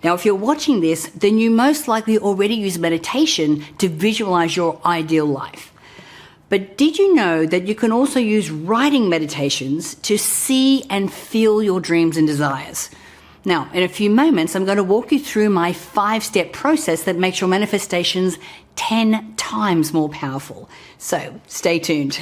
Now, if you're watching this, then you most likely already use meditation to visualize your ideal life. But did you know that you can also use writing meditations to see and feel your dreams and desires? Now, in a few moments, I'm going to walk you through my 5-step process that makes your manifestations 10 times more powerful. So stay tuned.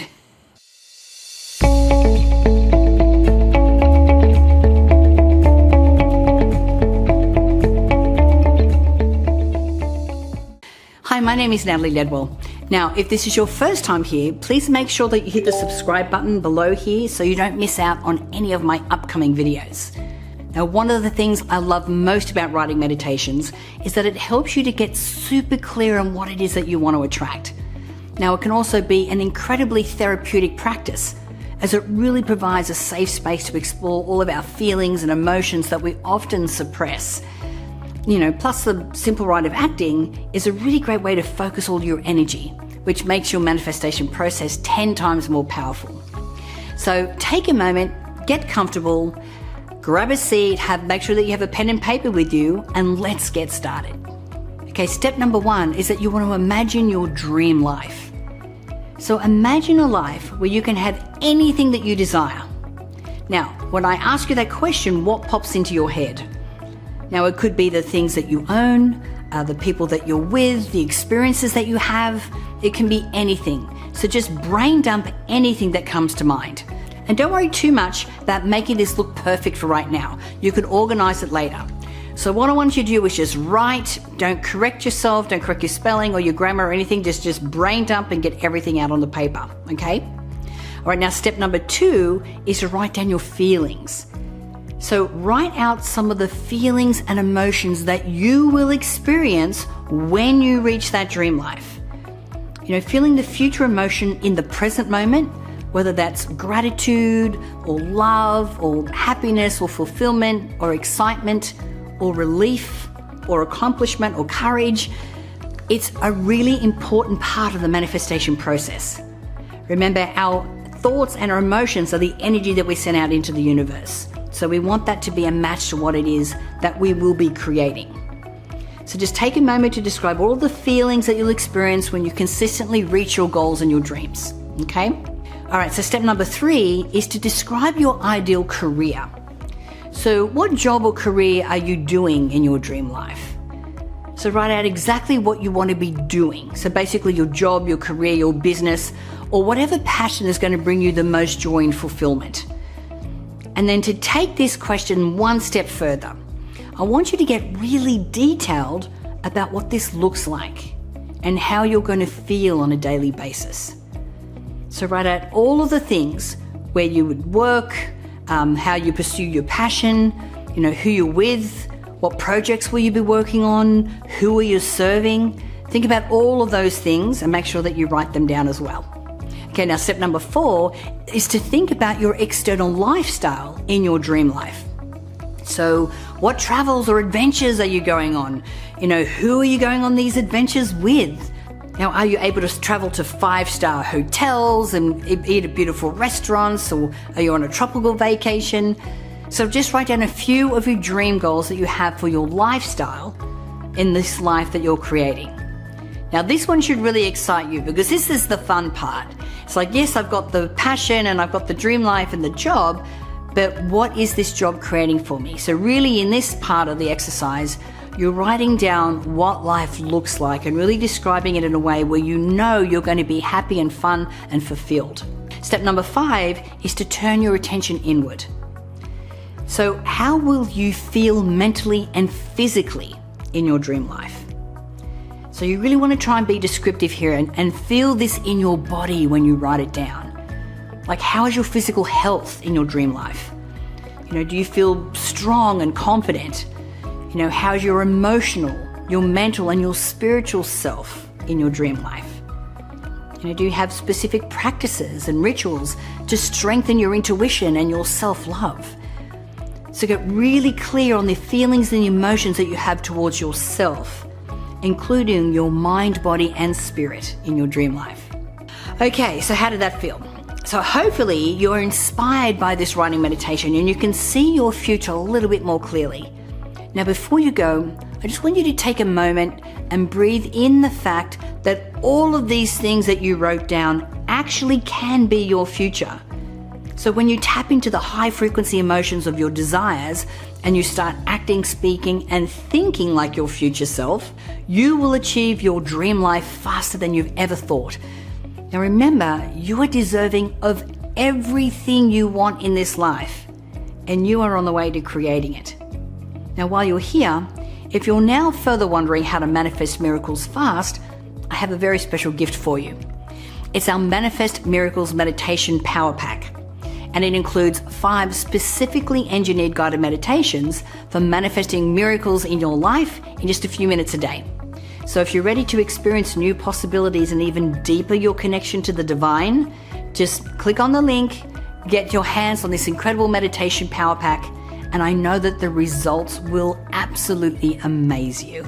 Hi, my name is Natalie Ledwell. Now, if this is your first time here, please make sure that you hit the subscribe button below here so you don't miss out on any of my upcoming videos. Now, one of the things I love most about writing meditations is that it helps you to get super clear on what it is that you want to attract. Now, it can also be an incredibly therapeutic practice, as it really provides a safe space to explore all of our feelings and emotions that we often suppress. Plus the simple rite of acting is a really great way to focus all your energy, which makes your manifestation process 10 times more powerful. So take a moment, get comfortable, grab a seat, make sure that you have a pen and paper with you, and let's get started. Okay, step number 1 is that you want to imagine your dream life. So imagine a life where you can have anything that you desire. Now, when I ask you that question, what pops into your head? Now, it could be the things that you own, the people that you're with, the experiences that you have. It can be anything. So just brain dump anything that comes to mind. And don't worry too much about making this look perfect for right now. You can organize it later. So what I want you to do is just write, don't correct yourself, don't correct your spelling or your grammar or anything, just brain dump and get everything out on the paper, okay? All right, now step number 2 is to write down your feelings. So write out some of the feelings and emotions that you will experience when you reach that dream life. Feeling the future emotion in the present moment, whether that's gratitude or love or happiness or fulfillment or excitement or relief or accomplishment or courage. It's a really important part of the manifestation process. Remember, our thoughts and our emotions are the energy that we send out into the universe. So we want that to be a match to what it is that we will be creating. So just take a moment to describe all of the feelings that you'll experience when you consistently reach your goals and your dreams, okay? All right, so step number 3 is to describe your ideal career. So what job or career are you doing in your dream life? So write out exactly what you want to be doing. So basically your job, your career, your business, or whatever passion is going to bring you the most joy and fulfillment. And then to take this question one step further, I want you to get really detailed about what this looks like and how you're going to feel on a daily basis. So write out all of the things where you would work, how you pursue your passion, who you're with, what projects will you be working on, who are you serving. Think about all of those things and make sure that you write them down as well. Okay, now step number 4 is to think about your external lifestyle in your dream life. So what travels or adventures are you going on? Who are you going on these adventures with? Now, are you able to travel to 5-star hotels and eat at beautiful restaurants, or are you on a tropical vacation? So just write down a few of your dream goals that you have for your lifestyle in this life that you're creating. Now, this one should really excite you because this is the fun part. It's like, yes, I've got the passion and I've got the dream life and the job, but what is this job creating for me? So really in this part of the exercise, you're writing down what life looks like and really describing it in a way where you're going to be happy and fun and fulfilled. Step number 5 is to turn your attention inward. So how will you feel mentally and physically in your dream life? So you really want to try and be descriptive here and feel this in your body when you write it down. Like, how is your physical health in your dream life? Do you feel strong and confident? How's your emotional, your mental and your spiritual self in your dream life? Do you have specific practices and rituals to strengthen your intuition and your self-love? So get really clear on the feelings and emotions that you have towards yourself, including your mind, body, and spirit in your dream life. Okay, so how did that feel? So hopefully you're inspired by this writing meditation and you can see your future a little bit more clearly. Now, before you go, I just want you to take a moment and breathe in the fact that all of these things that you wrote down actually can be your future. So when you tap into the high frequency emotions of your desires and you start acting, speaking, and thinking like your future self, you will achieve your dream life faster than you've ever thought. Now remember, you are deserving of everything you want in this life, and you are on the way to creating it. Now, while you're here, if you're now further wondering how to manifest miracles fast, I have a very special gift for you. It's our Manifest Miracles Meditation Power Pack, and it includes 5 specifically engineered guided meditations for manifesting miracles in your life in just a few minutes a day. So if you're ready to experience new possibilities and even deeper your connection to the divine, just click on the link, get your hands on this incredible meditation power pack, and I know that the results will absolutely amaze you.